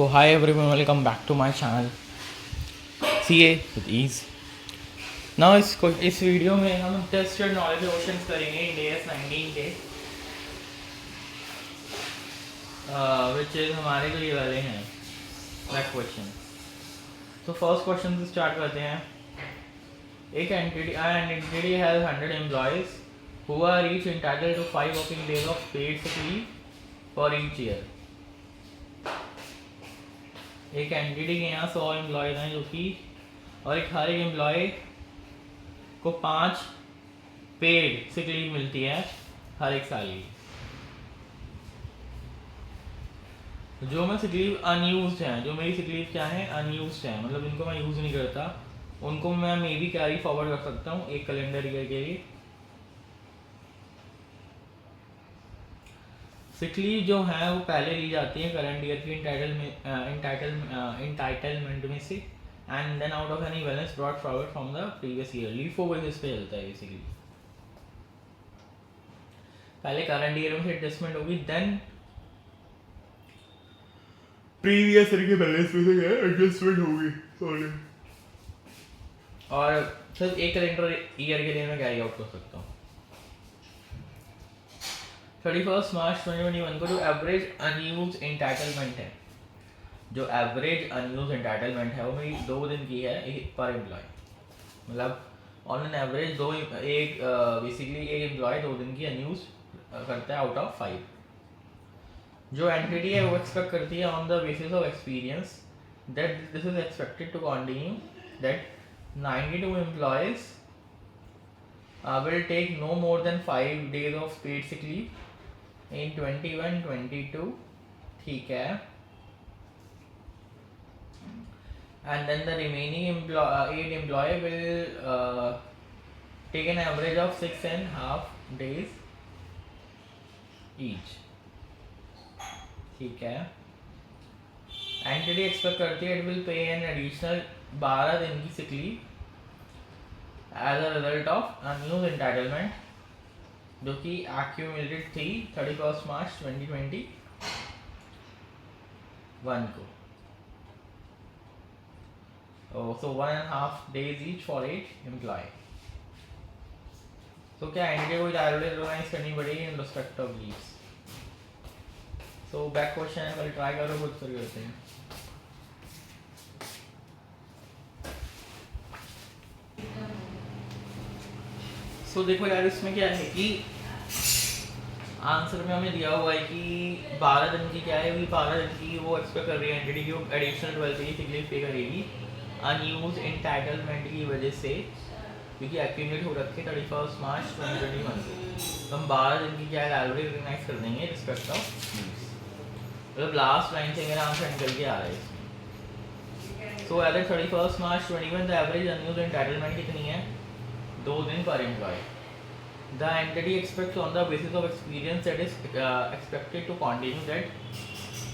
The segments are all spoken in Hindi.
So hi everyone, welcome back to my channel CA with Ease. Now इस वीडियो में हम टेस्टेड नॉलेज क्वेश्चंस करेंगे इंडियस 19 के विच इज हमारे जो ये वाले हैं दैट क्वेश्चन. तो फर्स्ट क्वेश्चन से स्टार्ट करते हैं. एक entity has 100 employees who are each entitled to 5 working days of paid sick leave for each year. एक एंटिटी के यहाँ 100 एम्प्लॉयज हैं जो कि और हर एक एम्प्लॉय को 5 पेड सिक लीव मिलती है हर एक साल की. जो मैं सिक लीव अनयूज्ड हैं, जो मेरी सिक लीव क्या है अनयूज्ड हैं, मतलब इनको मैं यूज़ नहीं करता, उनको मैं मे बी कैरी फॉरवर्ड कर सकता हूँ एक कैलेंडर ईयर के लिए. सिक लीव जो है वो पहले ली जाती है करंट ईयर की इंटाइटलमेंट में से and then out of any balance brought forward from the previous year. LIFO basis पे चलता है बेसिकली. पहले करंट ईयर में से एडजस्टमेंट होगी, देन प्रीवियस ईयर के बैलेंस में से एडजस्टमेंट होगी. सॉरी. और सिर्फ एक कैलेंडर ईयर के लिए मैं कैरी आउट कर सकता हूँ. 31 मार्च 2021 को जो एवरेज अनयूज्ड एंटाइटलमेंट है, जो एवरेज अनयूज्ड एंटाइटलमेंट है वो मेरी 2 दिन की है पर एम्प्लॉय. मतलब ऑन एन एवरेज बेसिकली एक एम्प्लॉय 2 दिन की अनयूज करता है आउट ऑफ 5. जो एंटिटी है वो एक्सपेक्ट करती है on the basis of experience that this is expected to continue that 92 employees will take no more than 5 days of paid sick leave in 21-22. ठीक है. And then the remaining 8 employee will take an average of 6.5 days each. ठीक है. एंटिटी एक्सपेक्ट करती है it will pay an additional 12 दिन की sick leave as a result of unused entitlement जो कि accumulated थी 31 मार्च 2021 को. So 1.5 days each for 8 employee. So क्या एंटिटी को डायरेक्टली रिकॉग्नाइज करनी पड़ेगी in respect of leaves. So back question है, पहले ट्राई करो खुद कर करते हैं. सो देखो यार इसमें क्या है कि आंसर में हमें दिया हुआ है कि 12 दिन की क्या है, 12 दिन की वो एक्सपेक्ट कर रही है एंटिटी की एडिशनल 12 की सिक लीव पे करेगी अनयूज्ड एंटाइटलमेंट की वजह से, क्योंकि एक्यूमुलेट हो रखे 31 मार्च 2021 से. तो हम 12 दिन की क्या है लाइब्रेरी रिकॉग्नाइज कर देंगे रिस्पेक्ट ऑफ लीव्स. मतलब लास्ट लाइन से मेरा आंसर निकल के आ रहा है इसमें. So as 31 March 2021 the average unused entitlement कितनी है 2 दिन पर employee. The entity expects on the basis of experience that is expected to continue that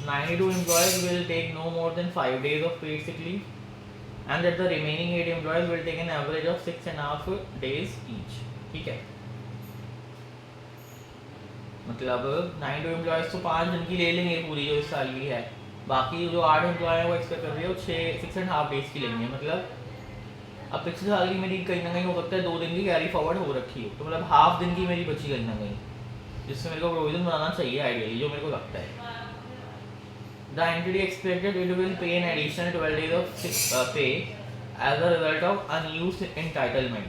92 employees will take no more than 5 days of paid sick leave and that the remaining 8 employees will take an average of 6.5 days each. ठीक है. मतलब 92 एम्प्लॉयज तो 5 दिन की ले लेंगे पूरी जो इस साल की है, बाकी जो 8 एम्प्लॉय है वो एक्सपेक्ट कर रही है वो 6.5 डेज की लेंगे. मतलब अब पिछले साल की मेरी कहीं ना कहीं हो सकता है 2 दिन की कैरी फॉरवर्ड हो रखी हो, तो मतलब हाफ दिन की मेरी बची कहीं ना कहीं, जिससे मेरे को प्रोविजन बनाना चाहिए आइडियली, जो मेरे को लगता है. The entity expected it will pay an additional 12 days of pay as a result of unused entitlement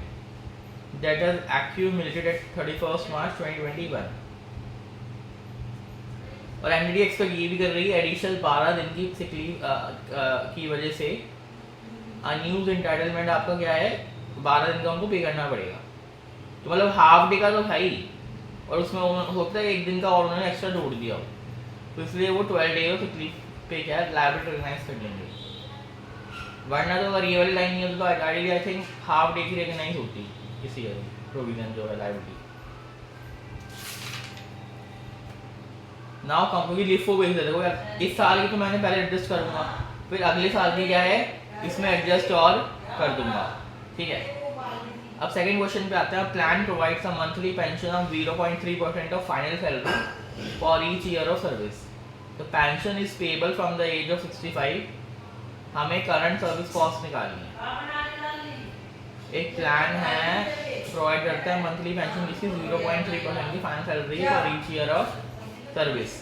that has accumulated at 31 March 2021. और एंटिटी एक्सपेक्ट ये भी कर रही है एडिशनल 12 दिन की सिक लीव की वजह से अनयूज्ड एंटाइटलमेंट आपका क्या है 12 दिन का उनको पे करना पड़ेगा. तो मतलब हाफ डे का तो भाई, और उसमें होता है 1 दिन का और उन्होंने एक्स्ट्रा जोड़ दिया हो, तो इसलिए वो 12 डेज ऑफ पे क्या है लाइब्रेरी रिकॉग्नाइज कर लेंगे. वरना तो अगर ये वाली लाइन नहीं होती तो ideally I think half day की रिकॉग्नाइज होती किसी प्रोविजन जो है library. Now company LIFO base देखो यार, इस साल की तो मैंने पहले एडजस्ट करूंगा, फिर अगले साल की क्या है इसमें एडजस्ट और कर दूंगा. ठीक है. अब सेकंड क्वेश्चन पे आते हैं. Plan provides a monthly pension of 0.3% of final salary for each year of service. तो pension is payable from the age of 65, हमें करंट सर्विस कॉस्ट निकालनी है। एक प्लान है प्रोवाइड करता है मंथली पेंशन जिसकी 0.3% की final salary for each year of service.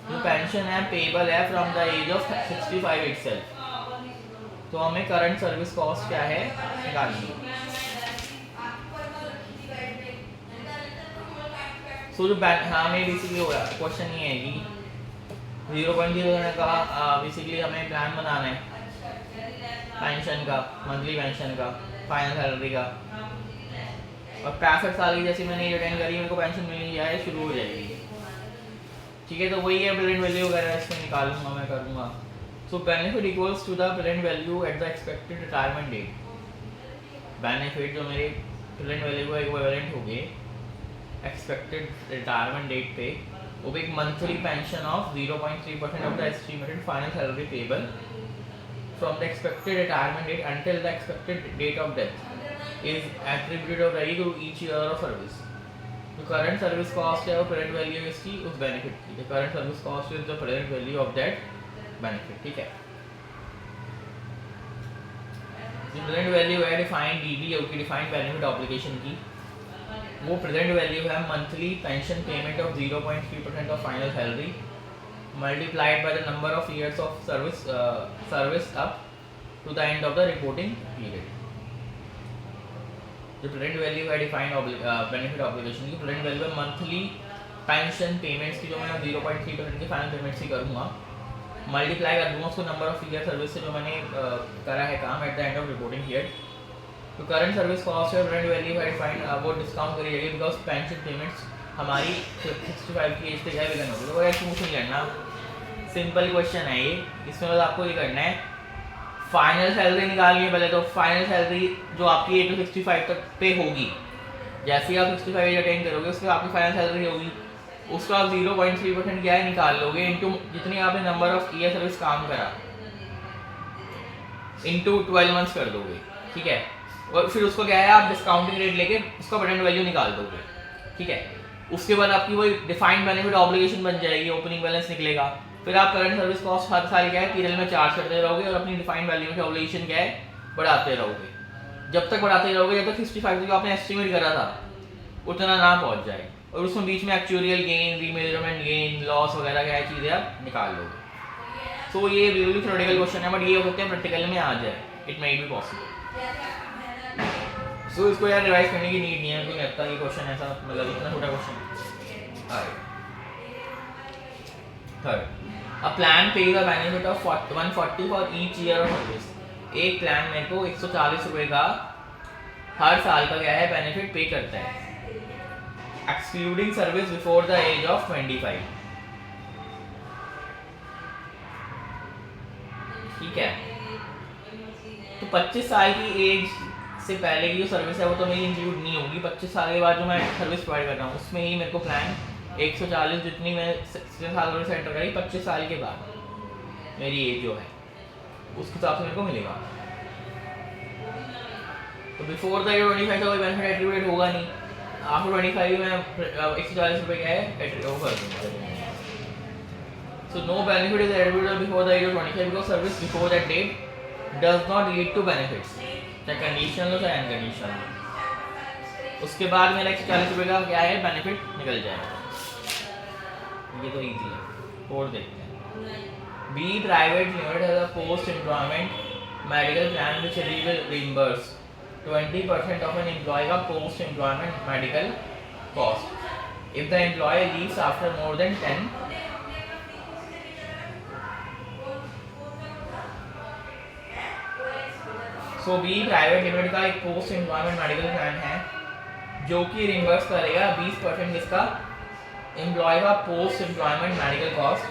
जो पेंशन है पेबल है from the age of 65 itself, तो हमें करंट सर्विस कॉस्ट क्या है निकालनी है। सो जो हमें बेसिकली हो गया क्वेश्चन ये है कि 0.0 ने कहा बेसिकली हमें प्लान बनाना है पेंशन का, मंथली पेंशन का, फाइनल सैलरी का, और 65 साल की जैसे मैंने अटेंड करी मेरे को पेंशन मिलनी जाए शुरू हो जाएगी। ठीक है, तो वही है प्रेजेंट वैल्यू वगैरह इसमें निकालूंगा मैं करूँगा। So benefit equals to the present value at the expected retirement date. Benefit जो मेरे प्रेजेंट वैल्यू को इक्विवेलेंट हो गए एक्सपेक्टेड रिटायरमेंट डेट पे, वो भी एक monthly pension of 0.3% of the estimated final salary payable from the expected retirement date until the expected date of death is attributed of value to each year of service. जो करंट सर्विस कॉस्ट है वो प्रेजेंट वैल्यू इसकी उस बेनिफिट की, the current service cost is the present value of that benefit. ठीक है, जो प्रेजेंट वैल्यू है डिफाइंड डीबी की डिफाइंड बेनिफिट ऑब्लिगेशन की, वो प्रेजेंट वैल्यू है monthly pension payment of 0.3% of final salary multiplied by the number of years of service up to the end of the reporting period. जो प्रेजेंट वैल्यू है डिफाइंड बेनिफिट ऑब्लिगेशन की, प्रेजेंट वैल्यू है मंथली पेंशन पेमेंट्स की, जो मैं 0.3% की फाइनल पेमेंट्स ही करूँगा, मल्टीप्लाई कर दूँगा उसको नंबर ऑफ ईयर सर्विस से जो मैंने करा है काम at the end of reporting period. तो करंट सर्विस कॉस्ट है प्रेजेंट वैल्यू है डिफाइंड, वो डिस्काउंट करी जाएगी बिकॉज पेंशन पेमेंट्स हमारी 65 की एज तक है भी होगी। तो वो ऐसे कुछ नहीं करना, सिंपल क्वेश्चन है ये। इसमें बस आपको ये करना है फाइनल सैलरी निकालिए पहले। तो फाइनल सैलरी जो आपकी 8 to 65 तक पे होगी, जैसे ही आप 65 एज अटेंड करोगे उसके बाद आपकी फाइनल सैलरी होगी, उसका आप 0.3% क्या है निकाल लोगे इंटू जितनी आपने नंबर ऑफ ईयर सर्विस काम करा इंटू 12 मंथ्स कर दोगे। ठीक है, और फिर उसको क्या है आप डिस्काउंटिंग रेट लेके उसका प्रेजेंट वैल्यू निकाल दोगे। ठीक है, उसके बाद आपकी वही डिफाइंड बेनिफिट ऑब्लिगेशन बन जाएगी, ओपनिंग बैलेंस निकलेगा। फिर आप करंट सर्विस कॉस्ट हर साल क्या है पीरियड में चार्ज करते रहोगे और अपनी डिफाइंड बेनिफिट ऑब्लिगेशन क्या है बढ़ाते रहोगे, जब तक बढ़ाते रहोगे जब तक 65 जो आपने एस्टिमेट करा था उतना ना पहुंच जाए। और उसमें बीच में actuarial gain, remeasurement gain, loss वगैरह क्या चीज़ें आप निकाल लोगे। सो ये बिल्कुल थ्योरेटिकल क्वेश्चन है, बट ये हो सकता है प्रैक्टिकल में आ जाए, इट मे बी पॉसिबल। सो इसको यार रिवाइज करने की नीड नहीं है, मुझे लगता है ये क्वेश्चन ऐसा मतलब इतना छोटा क्वेश्चन है। Third, a plan page a benefit of 140 for each year of service. एक प्लान मेरे को 140 रुपये का हर साल का क्या है बेनिफिट पे करता है, excluding service before the age of 25। ठीक है, तो 25 साल की एज से पहले की जो सर्विस है वो तो मेरी इंक्लूड नहीं होगी। 25 साल के बाद जो मैं सर्विस प्रोवाइड कर रहा हूँ उसमें ही मेरे को प्लान 140 जितनी मैं 60 साल से एंटर करी 25 साल के बाद मेरी एज जो है उसके हिसाब से मेरे को मिलेगा। तो बिफोर द 25 का कोई बेनिफिट एट्रीब्यूटेड होगा नहीं, आफ्टर 25 में 140 रुपये क्या है वो कर दूँगा। So no benefit is attributed before the age of 25 because service before that date does not lead to benefits, चाहे कंडीशनल हो चाहे अनकंडीशनल। उसके बाद मेरा 140 रुपये का क्या है बेनिफिट निकल जाएगा। ये तो इजी है, और देखते हैं। B private limited has a post employment medical plan which will reimburse 20% of an employee का post employment medical cost if the employee leaves after more than 10। So B private limited का एक पोस्ट एम्प्लॉयमेंट मेडिकल प्लान है जो कि रिइंबर्स करेगा 20% इसका एम्प्लॉय का पोस्ट एम्प्लॉयमेंट मेडिकल कॉस्ट।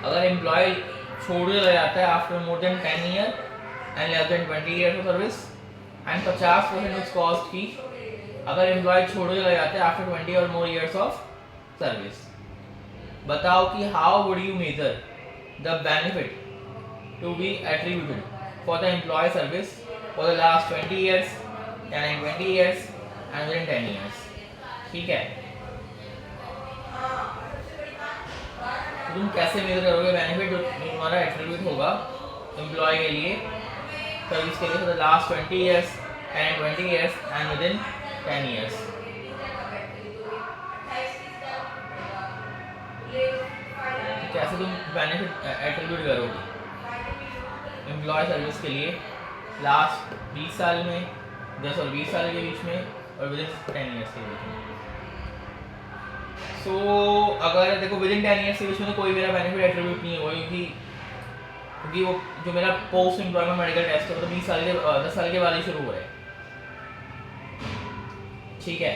अगर एम्प्लॉय छोड़ दिया जाता है after more than 10 year and less than 20 years of service and 50% उस कॉस्ट की अगर एम्प्लॉय छोड़ दिया जाता है आफ्टर 20 और मोर ईयर्स ऑफ सर्विस। बताओ कि how would you measure the benefit to be attributed for the employee service for the last 20 years and 20 years and within 10 years. ठीक है, तो तुम कैसे मेजर करोगे बेनिफिट जो तुम्हारा एट्रीब्यूट होगा एम्प्लॉय के लिए सर्विस के लिए for the last 20 years and 20 years and with in 10 years. कैसे तुम बेनिफिट एट्रीब्यूट करोगे एम्प्लॉय सर्विस के लिए लास्ट 20 साल में 10 और 20 साल के बीच में और विद इन 10 ईयर्स के बीच में। सो अगर देखो विद इन 10 ईयर्स के बीच में तो कोई मेरा बेनिफिट एट्रीब्यूट नहीं होगा क्योंकि वो जो मेरा पोस्ट एम्प्लॉयमेंट मेडिकल टेस्ट है तो 20 साल के 10 साल के बाद ही शुरू हो रहा है, ठीक है।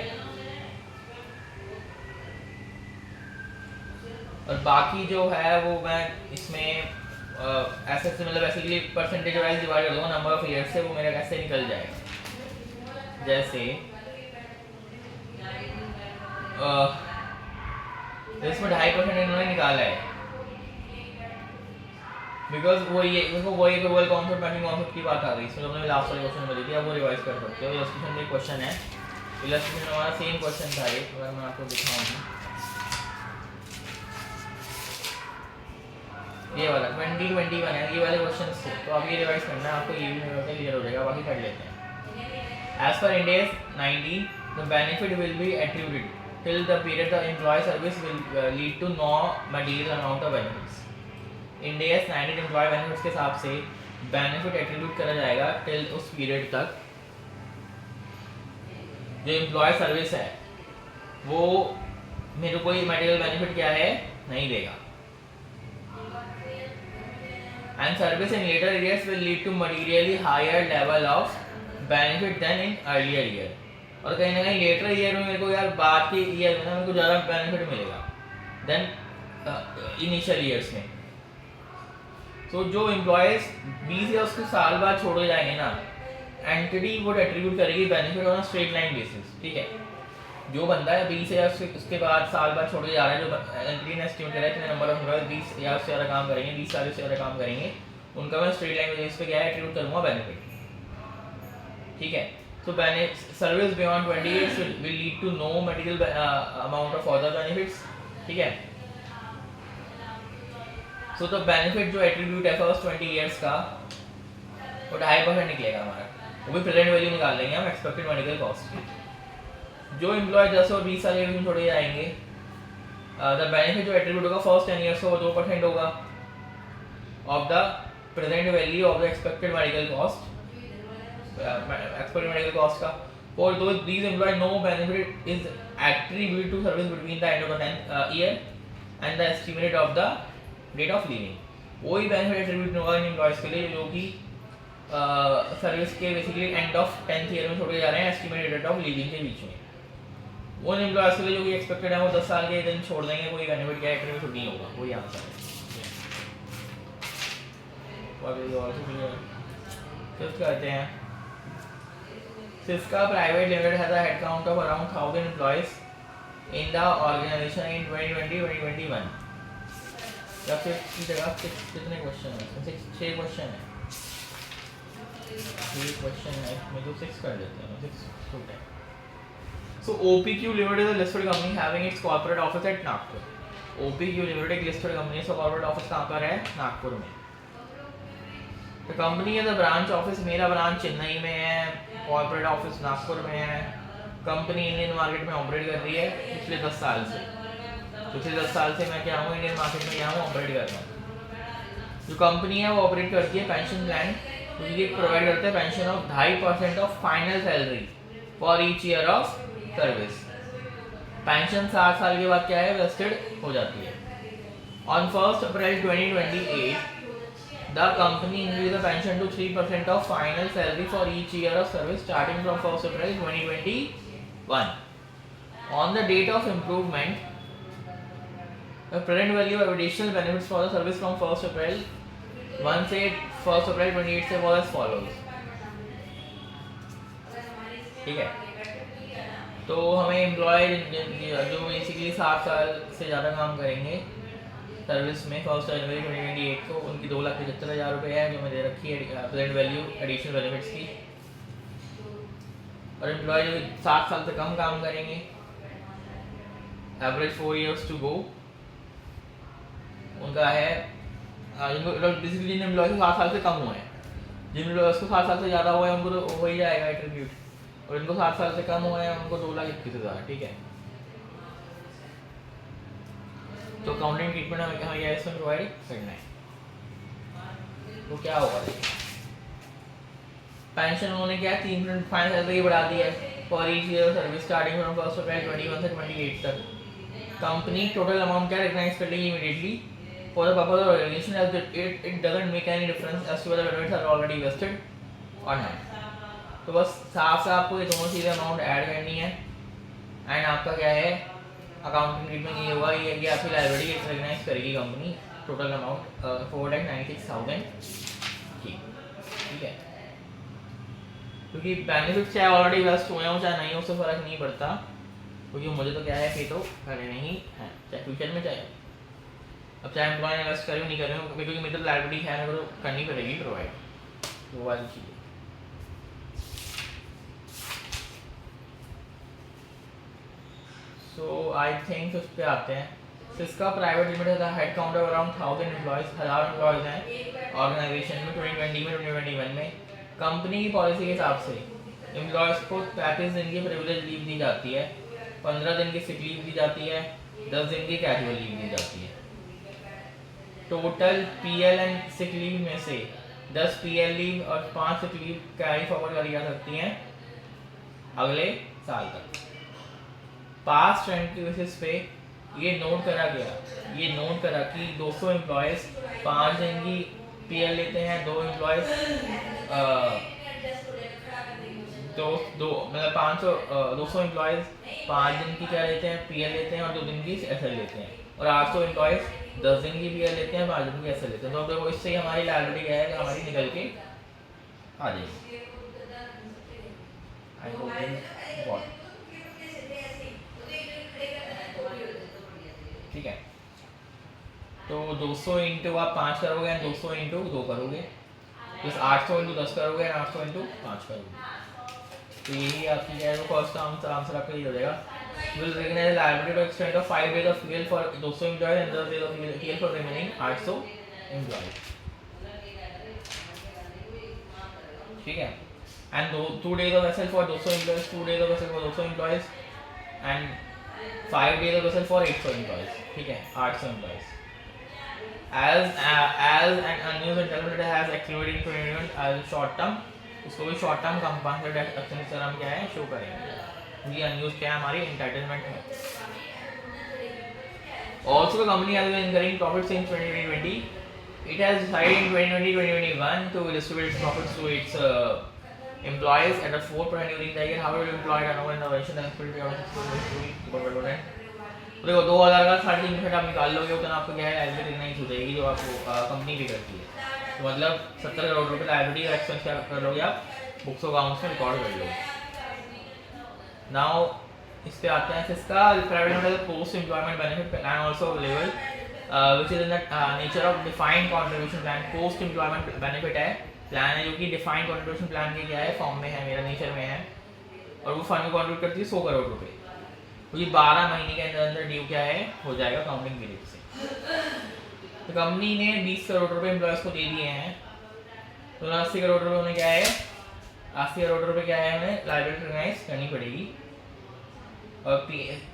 और बाकी जो है वो मैं इसमें ऐसे से मतलब बेसिकली परसेंटेज वाइज डिवाइड कर दूंगा नंबर ऑफ ईयर्स से, वो मेरा कैसे निकल जाएगा। जैसे इसमें 2.5% इन्होंने निकाला है बिकॉज वो ये ग्लोबल कॉन्सेप्ट मैपिंग कॉन्सेप्ट की बात आ गई इसमें हमने लास्ट वाले क्वेश्चन में दी थी, अब वो रिवाइज कर सकते हो। इलस्ट्रेशन में क्वेश्चन है, इलस्ट्रेशन में हमारा सेम क्वेश्चन था ये, अगर मैं आपको दिखाऊं ये वाला 2021 है, ये वाले क्वेश्चन थे तो आप ये रिवाइज करना है, आपको ये भी क्लियर हो जाएगा। बाकी कर लेते हैं। As per India 19 the benefit will be attributed till the period the employee service will lead to no material amount of benefits. India 19 employee benefits के हिसाब से बेनिफिट एट्रीब्यूट करा जाएगा टिल उस पीरियड तक जो एम्प्लॉय सर्विस है वो मेरे को कोई मटेरियल बेनिफिट क्या है नहीं देगा। And service in later years will lead to materially higher level of benefit than in earlier year. और कहीं ना कहीं लेटर ईयर में मेरे को यार बाद के ईयर में ना मेरे को ज़्यादा बेनिफिट मिलेगा देन इनिशियल ईयर्स में। तो जो एम्प्लॉयज़ 20 या उसके साल बाद छोड़े जाएंगे ना, एंटिटी वो एट्रीब्यूट करेगी benefit on straight line basis, ठीक है। जो बंदा है 20 या उसके बाद साल बाद छोड़े जा रहा है, जो एंटिटी ने एस्टिमेट करा है कि नंबर ऑफ एम्प्लॉयज़ 20 या उससे ज़्यादा काम करेंगे, 20 साल से ज़्यादा काम करेंगे, उनका मैं स्ट्रेट लाइन बेसिस पे क्या है एट्रीब्यूट करूँगा बेनिफिट, ठीक है। So service beyond 20 years will lead to no material amount of other benefits, ठीक है। So the benefit जो attribute है फर्स्ट 20 years का वो 2.5% निकलेगा हमारा, वो भी प्रेजेंट वैल्यू निकाल लेंगे हम एक्सपेक्टेड मेडिकल कॉस्ट की। जो एम्प्लॉय 10 और 20 साल के बीच में छोड़े जाएंगे द बेनिफिट जो एट्रीब्यूट होगा फर्स्ट 10 years का वो 2% होगा of the present value of the expected medical cost, experimental cost का। For those these employees no benefit is attributed to service between the end of the 10th year and the estimate of the date of leaving। वही बेनिफिट एट्रीब्यूट होगा इन एम्प्लॉयज के लिए जो कि सर्विस के basically end of 10th year में छोड़े जा रहे हैं एस्टिमेटेड डेट ऑफ लीविंग के बीच में। उन एम्प्लॉयज के लिए जो कि एक्सपेक्टेड है वो 10 साल के दिन छोड़ देंगे, कोई बेनिफिट क्या एट्रीब्यूट नहीं होगा, वही आंसर है। फिफ्थ करते हैं। Cisco Private Limited has a headcount of around 1000 employees in the organization in 2020-2021। या फिर की जगह कितने क्वेश्चन हैं? 6 क्वेश्चन है। 6 क्वेश्चन है, मैं तो 6 कर देते हैं, 6 to 10। So OPQ Limited is a listed company having its corporate office at Nagpur। OPQ Limited एक listed company है, इसका corporate office कहाँ पर है? नागपुर में। The company has a branch office, मेरा ब्रांच चेन्नई में है, कॉर्पोरेट ऑफिस नागपुर में है। कंपनी इंडियन मार्केट में ऑपरेट कर रही है पिछले 10 साल से। पिछले 10 साल से मैं क्या हूँ इंडियन मार्केट में क्या हूँ ऑपरेट कर रहा हूँ। जो कंपनी है वो ऑपरेट करती है पेंशन प्लान, तो ये प्रोवाइड करता है pension of 2.5% of final salary for each year of service. Pension 7 साल के बाद क्या है वेस्टेड हो जाती है। On 1 April 2028 the company increased the pension to 3% of final salary for each year of service starting from 1st April 2021। On the date of improvement, the present value of additional benefits for the service from 1st April 1 से 1st April 28 से was as follows, ठीक है। तो हमें एम्प्लॉय जो बेसिकली 7 साल से ज़्यादा काम करेंगे सर्विस में 1 जनवरी 2028 को, उनकी 2,75,000 रुपये है जो मैं दे रखी है प्रेजेंट वैल्यू एडिशनल बेनिफिट्स की। और एम्प्लॉय जो 7 साल से कम काम करेंगे, एवरेज 4 years टू गो, उनका है बेसिकली जिन एम्प्लॉय को 7 साल से कम हुए हैं, जिन एम्प्लॉयज़ को 7 साल से ज़्यादा हुआ है उनको तो हो ही जाएगा एट्रीब्यूट, और इनको 7 साल से कम हुए हैं उनको 2,21,000। ठीक है, तो अकाउंटिंग ट्रीटमेंट हमें क्या इसमें प्रोवाइड करना है। तो क्या होगा, पेंशन उन्होंने क्या 3% फाइनल सैलरी बढ़ा दी है for each year service starting from 1 April 21 से 28 तक। कंपनी टोटल अमाउंट क्या रिकॉग्नाइज कर लेगी immediately for the purpose of organisation as it doesn't make any difference as to whether benefits are already vested और नॉट। तो बस साफ साफ आपको ये दोनों चीज़ें अमाउंट ऐड करनी है, एंड आपका क्या है अकाउंटिंग ट्रीटमेंट ये होगा, ये आपकी लाइबिलिटी रिकॉग्नाइज करेगी कंपनी टोटल अमाउंट 4,96,000 की। ठीक है, क्योंकि बेनिफिट चाहे ऑलरेडी वेस्ट हुए हों चाहे नहीं, उससे फ़र्क नहीं पड़ता, क्योंकि मुझे तो क्या है पे तो करने ही है, चाहे फ्यूचर में चाहे अब चाहे एम्प्लॉय इन्वेस्ट करे नहीं करे, क्योंकि मेरी तो लाइबिलिटी है, मेरे को तो करनी पड़ेगी प्रोवाइड, वो वाली चीज़। सो आई थिंक उस पर आते हैं। सिस्का प्राइवेट लिमिटेड का head count of around 1000 employees, 1000 employees हैं ऑर्गेनाइजेशन में 2020 में 2021 में। कंपनी की पॉलिसी के हिसाब से एम्प्लॉयज़ को 35 दिन की प्रिविलेज लीव दी जाती है, 15 दिन की सिक लीव दी जाती है, 10 दिन की कैजुअल लीव दी जाती है। Total PL and sick leave में से 10 पीएल लीव और 5 सिक लीव कैरी फॉरवर्ड करी जा सकती हैं अगले साल तक। पास्ट ट्रेंड के बेसिस पे ये नोट करा गया, ये नोट करा कि 200 एम्प्लॉयज़ 5 दिन की पीएल लेते हैं, 2 एम्प्लॉयज़ मतलब 200 एम्प्लॉयज़ 5 दिन की क्या लेते हैं पीएल लेते हैं और 2 दिन की एसएल लेते हैं, और 800 एम्प्लॉयज़ 10 दिन की पीएल लेते हैं, 5 दिन की एसएल लेते हैं। तो अब देखो इससे हमारी लायबिलिटी क्या है कि हमारी निकल के आ जाएगी। I hope you got. ठीक है, तो 200 इंटू आप 5 करोगे एंड 200 इंटू 2 करोगे, प्लस 800 इंटू 10 करोगे एंड 800 इंटू 5 करोगे, तो यही आपकी क्या है वो फर्स्ट आंसर आपका ये हो जाएगा। Will recognise liability to extend of 5 days of PL for 200 employees and 10 days of PL for remaining 800 employees. ठीक है, and 2 days of SL for 200 employees, 2 days of SL for 200 employees and 5 days of vessel for 800 employees। ठीक है, 800 employees। As an unused entitlement has accumulated in 2021 as short term, उसको भी short term compensated expenditure हम क्या है शो करेंगे, ये unused क्या है हमारी entitlement है। Also the company has been incurring profits since 2020. It has decided in 2020-2021 to distribute its profits to its employees at a 4% during the year. However, employee turnover in the organization has been देखो 2000 का 3.5% आप निकाल लोगे उतना आपको क्या है लायबिलिटी रिकॉग्नाइज हो जाएगी जो आपको कंपनी पे करती है। तो मतलब 70 करोड़ रुपए लायबिलिटी और एक्सपेंस क्या कर लोगे आप बुक्स ऑफ अकाउंट्स में रिकॉर्ड कर लोगे। नाउ इस पे आते हैं, इसका private limited post employment benefit plan also available which is in the nature of defined contribution plan. Post employment benefit है प्लान है जो कि डिफाइंड कंट्रीब्यूशन प्लान के क्या है फॉर्म में है, मेरा नेचर में है, और वो फंड को कंट्रीब्यूट करती है 100 करोड़ रुपए, तो ये 12 महीने के अंदर अंदर ड्यू क्या है हो जाएगा काउंटिंग पीरियड से। तो कंपनी ने 20 करोड़ रुपए एम्प्लॉयज को दे दिए हैं, तो 80 करोड़ रुपए उन्हें क्या है 80 करोड़ रुपए क्या है उन्हें लायबिलिटी रिकॉग्नाइज करनी पड़ेगी, और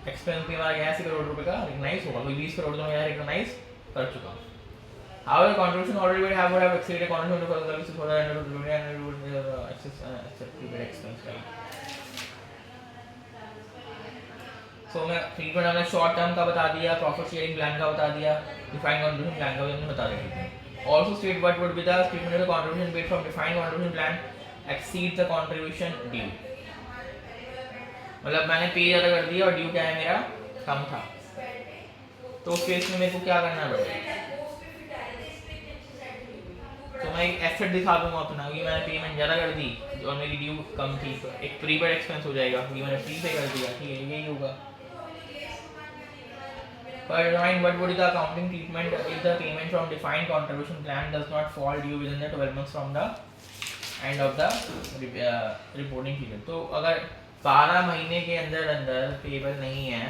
एक्सपेंस भी हमारा क्या है 80 करोड़ रुपए का रिकॉग्नाइज होगा, कोई 20 करोड़ तो मैं रिकॉग्नाइज कर चुका हूँ। However, contribution already would have exceeded contribution to further services for the accepted expense right. So मैं ट्रीटमेंट हमने शॉर्ट टर्म का बता दिया, प्रॉफिट शेयरिंग प्लान का बता दिया, डिफाइंड कंट्रीब्यूशन प्लान का भी हमने बता दिया। Also state what would be the statement of the contribution paid from defined contribution plan exceeds the contribution due। मतलब मैंने पे ज़्यादा कर दिया और ड्यू क्या है मेरा कम था, तो उस केस में मेरे को क्या करना पड़ेगा, तो मैं एक एसेट दिखा दूंगा अपना कि मैंने पेमेंट ज़्यादा कर दी और मेरी ड्यू कम थी, तो एक प्रीपेड एक्सपेंस हो जाएगा कि मैंने प्री पे कर दिया, ठीक है यही होगा। But remind what would be the accounting treatment if the payment from defined contribution plan does not fall due within the 12 months from the end of the reporting period। तो अगर 12 महीने के अंदर अंदर पेबल नहीं है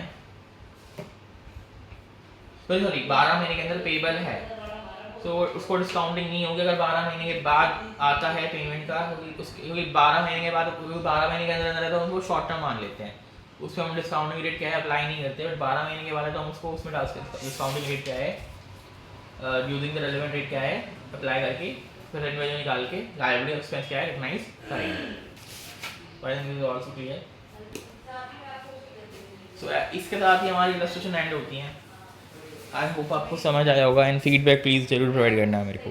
तो सॉरी 12 महीने के अंदर पेबल है, तो उसको डिस्काउंटिंग नहीं होगी अगर 12 महीने के बाद आता है पेमेंट का, क्योंकि 12 महीने के बाद 12 महीने के अंदर अंदर तो उनको शॉर्ट टर्म मान लेते हैं, उसमें हम डिस्काउंटिंग रेट क्या है अप्लाई नहीं करते, बट 12 महीने के बाद है तो हम उसको उसमें डाल सकते, डिस्काउंटिंग रेट क्या है यूजिंग द रेलेवेंट रेट क्या है अप्लाई करके फिर रेट वैल्यू निकाल के लायबिलिटी एक्सपेंस क्या है रिकग्नाइज करेंगे। Also clear. सो इसके साथ ही हमारी इलस्ट्रेशन एंड होती हैं। आई होप आपको समझ आया होगा, एंड फीडबैक प्लीज़ जरूर प्रोवाइड करना मेरे को।